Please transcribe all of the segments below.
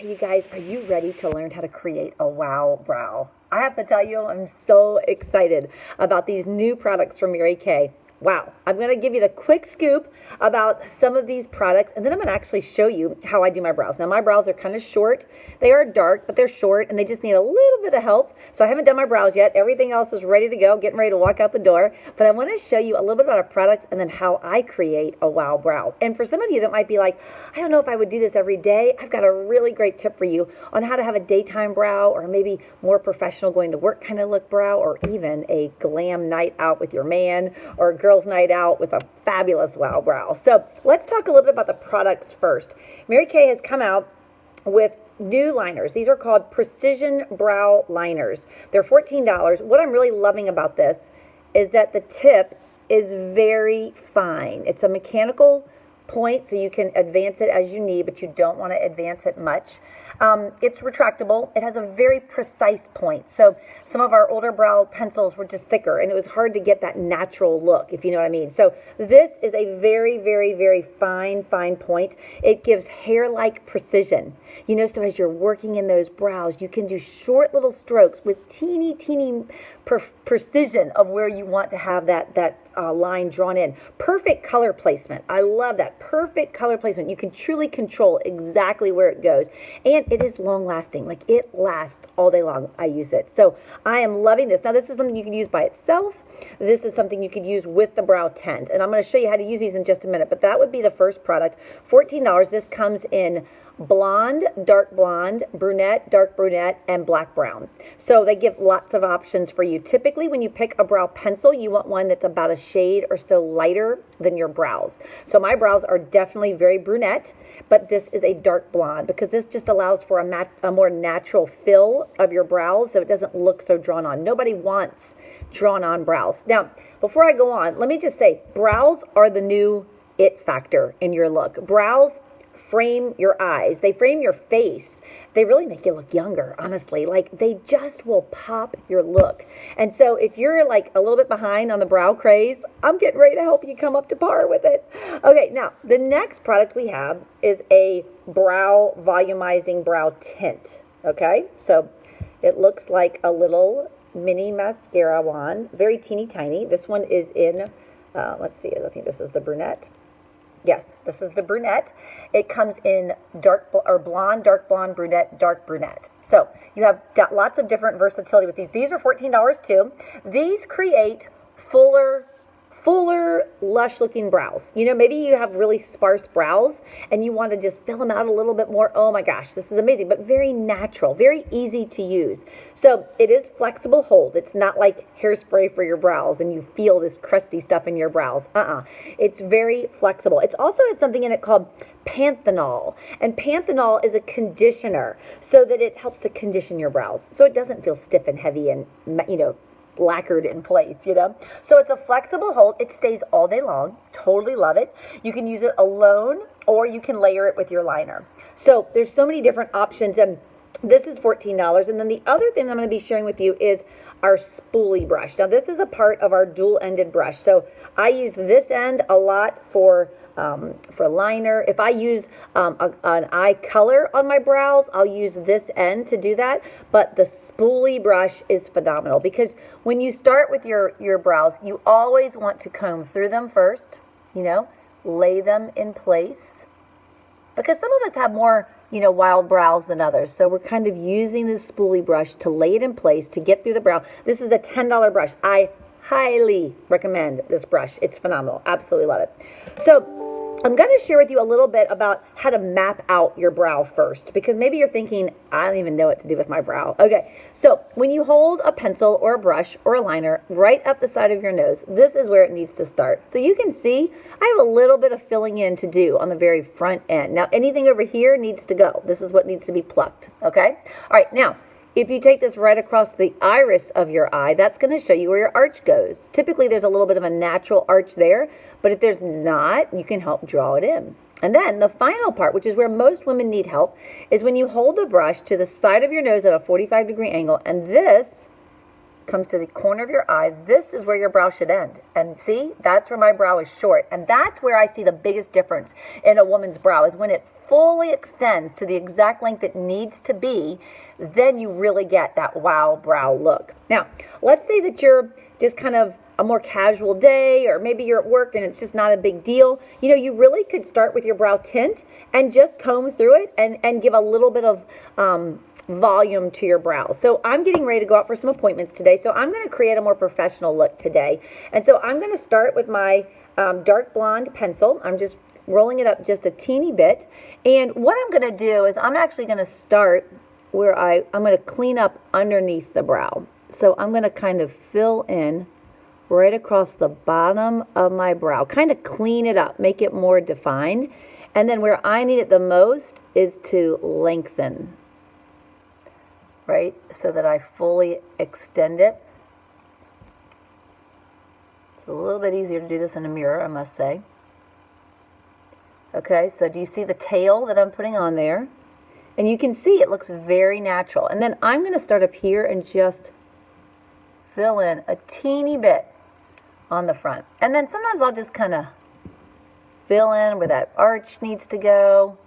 Hey, you guys, are you ready to learn how to create a wow brow? I have to tell you, I'm so excited about these new products from Mary Kay. Wow, I'm going to give you the quick scoop about some of these products, and then I'm going to actually show you how I do my brows. Now, my brows are kind of short. They are dark, but they're short, and they just need a little bit of help. So I haven't done my brows yet. Everything else is ready to go, getting ready to walk out the door. But I want to show you a little bit about our products and then how I create a wow brow. And for some of you that might be like, I don't know if I would do this every day, I've got a really great tip for you on how to have a daytime brow, or maybe more professional going to work kind of look brow, or even a glam night out with your man, or a girl's night out with a fabulous wow brow. So let's talk a little bit about the products first. Mary Kay has come out with new liners. These are called Precision Brow Liners. They're $14. What I'm really loving about this is that the tip is very fine. It's a mechanical point, so you can advance it as you need, but you don't want to advance it much. It's retractable. It has a very precise point. So some of our older brow pencils were just thicker, and it was hard to get that natural look, if you know what I mean. So this is a very, very, very fine point. It gives hair-like precision. You know, so as you're working in those brows, you can do short little strokes with teeny precision of where you want to have that line drawn in. Perfect color placement. I love that. Perfect color placement. You can truly control exactly where it goes. And it is long lasting. Like, it lasts all day long. I use it. So I am loving this. Now, this is something you can use by itself. This is something you could use with the brow tint. And I'm going to show you how to use these in just a minute. But that would be the first product. $14. This comes in blonde, dark blonde, brunette, dark brunette, and black brown. So they give lots of options for you. Typically, when you pick a brow pencil, you want one that's about a shade or so lighter than your brows. So my brows are definitely very brunette, but this is a dark blonde because this just allows for a more natural fill of your brows, so it doesn't look so drawn on. Nobody wants drawn on brows. Now, before I go on, let me just say, brows are the new it factor in your look. Brows frame your eyes. They frame your face. They really make you look younger, honestly. Like, they just will pop your look. And so if you're like a little bit behind on the brow craze, I'm getting ready to help you come up to par with it. Okay, now the next product we have is a brow volumizing brow tint. Okay, so it looks like a little mini mascara wand, very teeny tiny. This one is in, let's see, I think this is the brunette. Yes, this is the brunette. It comes in blonde, dark blonde, brunette, dark brunette. So you have lots of different versatility with these. These are $14 too. These create fuller, lush looking brows. You know, maybe you have really sparse brows and you want to just fill them out a little bit more. Oh my gosh, this is amazing, but very natural, very easy to use. So it is flexible hold. It's not like hairspray for your brows and you feel this crusty stuff in your brows. It's very flexible. It also has something in it called panthenol, and panthenol is a conditioner so that it helps to condition your brows so it doesn't feel stiff and heavy and, you know, lacquered in place, you know. So it's a flexible hold. It stays all day long. Totally love it. You can use it alone or you can layer it with your liner. So there's so many different options, and this is $14. And then the other thing I'm going to be sharing with you is our spoolie brush. Now, this is a part of our dual-ended brush. So I use this end a lot for liner. If I use an eye color on my brows, I'll use this end to do that. But the spoolie brush is phenomenal because when you start with your brows, you always want to comb through them first, you know, lay them in place. Because some of us have more, you know, wild brows than others. So we're kind of using this spoolie brush to lay it in place to get through the brow. This is a $10 brush. I highly recommend this brush. It's phenomenal. Absolutely love it. So I'm going to share with you a little bit about how to map out your brow first, because maybe you're thinking, I don't even know what to do with my brow. Okay, so when you hold a pencil or a brush or a liner right up the side of your nose, this is where it needs to start. So you can see I have a little bit of filling in to do on the very front end. Now, anything over here needs to go. This is what needs to be plucked, okay? All right, now, if you take this right across the iris of your eye, that's going to show you where your arch goes. Typically, there's a little bit of a natural arch there, but if there's not, you can help draw it in. And then the final part, which is where most women need help, is when you hold the brush to the side of your nose at a 45-degree angle, and this comes to the corner of your eye. This is where your brow should end. And see, that's where my brow is short. And that's where I see the biggest difference in a woman's brow, is when it fully extends to the exact length it needs to be, then you really get that wow brow look. Now, let's say that you're just kind of a more casual day, or maybe you're at work and it's just not a big deal. You know, you really could start with your brow tint and just comb through it and give a little bit of volume to your brows. So I'm getting ready to go out for some appointments today, so I'm going to create a more professional look today. And so I'm going to start with my dark blonde pencil. I'm just rolling it up just a teeny bit. And what I'm going to do is I'm actually going to start where I'm going to clean up underneath the brow. So I'm going to kind of fill in right across the bottom of my brow, kind of clean it up, make it more defined. And then where I need it the most is to lengthen, right? So that I fully extend it. It's a little bit easier to do this in a mirror, I must say. Okay, so do you see the tail that I'm putting on there? And you can see it looks very natural. And then I'm going to start up here and just fill in a teeny bit on the front. And then sometimes I'll just kind of fill in where that arch needs to go.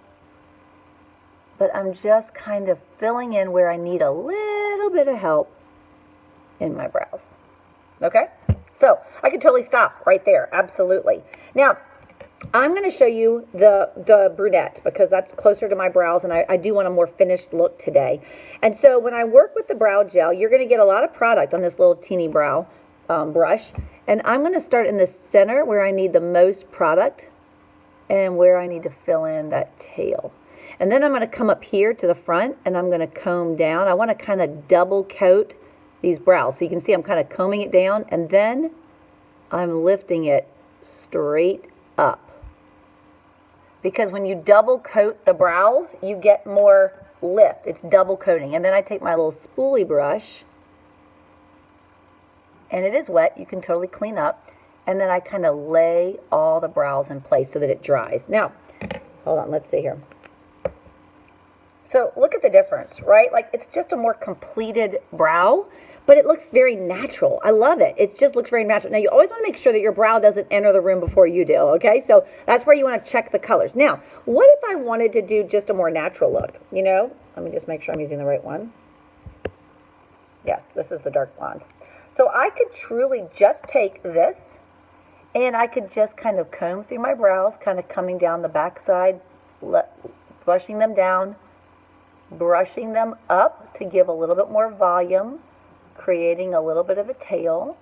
But I'm just kind of filling in where I need a little bit of help in my brows. Okay? So I could totally stop right there. Absolutely. Now, I'm going to show you the brunette because that's closer to my brows, and I do want a more finished look today. And so when I work with the brow gel, you're going to get a lot of product on this little teeny brow brush. And I'm going to start in the center where I need the most product and where I need to fill in that tail. And then I'm going to come up here to the front and I'm going to comb down. I want to kind of double coat these brows. So you can see I'm kind of combing it down and then I'm lifting it straight up. Because when you double coat the brows, you get more lift. It's double coating. And then I take my little spoolie brush, and it is wet. You can totally clean up. And then I kind of lay all the brows in place so that it dries. Now, hold on. Let's see here. So look at the difference, right? Like it's just a more completed brow, but it looks very natural. I love it. It just looks very natural. Now, you always want to make sure that your brow doesn't enter the room before you do, okay? So that's where you want to check the colors. Now, what if I wanted to do just a more natural look? You know, let me just make sure I'm using the right one. Yes, this is the dark blonde. So I could truly just take this and I could just kind of comb through my brows, kind of coming down the backside, brushing them down, brushing them up to give a little bit more volume, creating a little bit of a tail.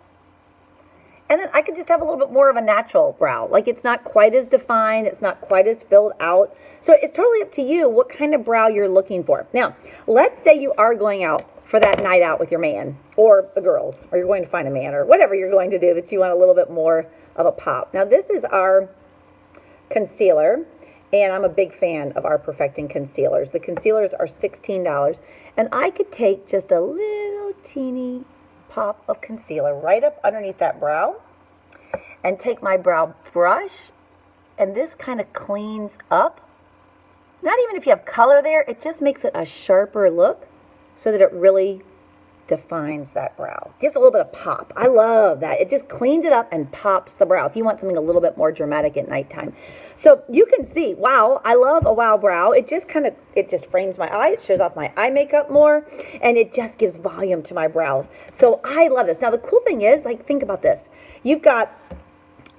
And then I could just have a little bit more of a natural brow. Like it's not quite as defined, it's not quite as filled out. So it's totally up to you what kind of brow you're looking for. Now, let's say you are going out for that night out with your man or the girls, or you're going to find a man or whatever you're going to do that you want a little bit more of a pop. Now, this is our concealer. And I'm a big fan of our Perfecting concealers. The concealers are $16. And I could take just a little teeny pop of concealer right up underneath that brow. And take my brow brush. And this kind of cleans up. Not even if you have color there. It just makes it a sharper look so that it really defines that brow. Gives a little bit of pop. I love that. It just cleans it up and pops the brow if you want something a little bit more dramatic at nighttime. So you can see, wow, I love a wow brow. It just frames my eye. It shows off my eye makeup more, and it just gives volume to my brows. So I love this. Now the cool thing is, like, think about this. You've got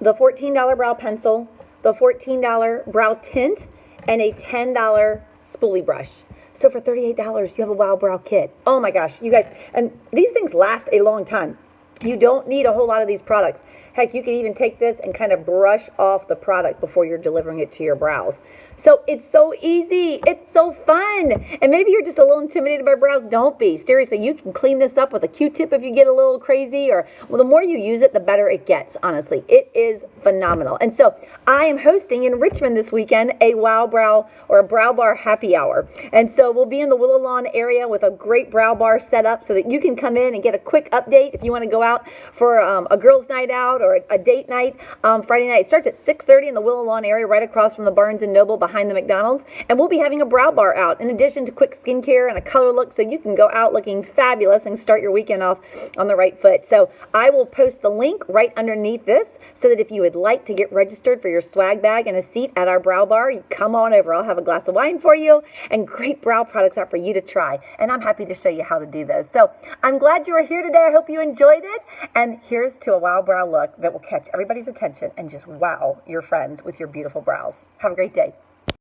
the $14 brow pencil, the $14 brow tint, and a $10 spoolie brush. So for $38, you have a wow brow kit. Oh my gosh, you guys, and these things last a long time. You don't need a whole lot of these products. Heck, you can even take this and kind of brush off the product before you're delivering it to your brows. So it's so easy. It's so fun. And maybe you're just a little intimidated by brows. Don't be. Seriously, you can clean this up with a Q-tip if you get a little crazy. Or, well, the more you use it, the better it gets, honestly. It is phenomenal. And so I am hosting in Richmond this weekend a Wow Brow or a Brow Bar happy hour. And so we'll be in the Willow Lawn area with a great brow bar set up so that you can come in and get a quick update if you want to go out out for a girls' night out or a date night Friday night. It starts at 6:30 in the Willow Lawn area right across from the Barnes & Noble behind the McDonald's. And we'll be having a brow bar out in addition to quick skincare and a color look so you can go out looking fabulous and start your weekend off on the right foot. So I will post the link right underneath this so that if you would like to get registered for your swag bag and a seat at our brow bar, you come on over. I'll have a glass of wine for you and great brow products out for you to try. And I'm happy to show you how to do those. So I'm glad you were here today. I hope you enjoyed it. And here's to a wow brow look that will catch everybody's attention and just wow your friends with your beautiful brows. Have a great day.